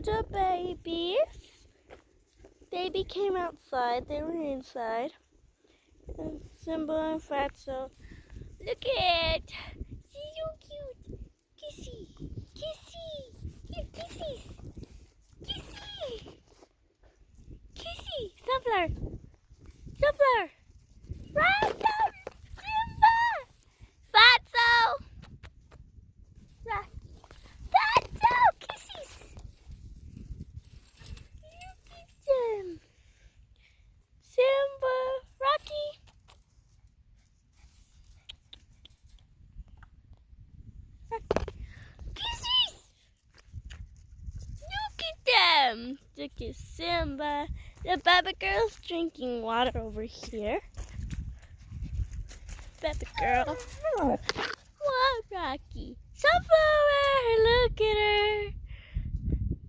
are the babies. Baby came outside. They were inside. And Simba and Fatso. Look at it. She's so cute. Kissy. Kissy. Here, kissies. Kissy. Kissy. Sunflower. Sunflower. Fatso. Simba. Fatso. Fatso. Kissies. Look at them. Simba. Rocky. Kisses! Look at them! Look at Simba. The baby girl's drinking water over here. Baby girl. What, Rocky? Sunflower! Look at her.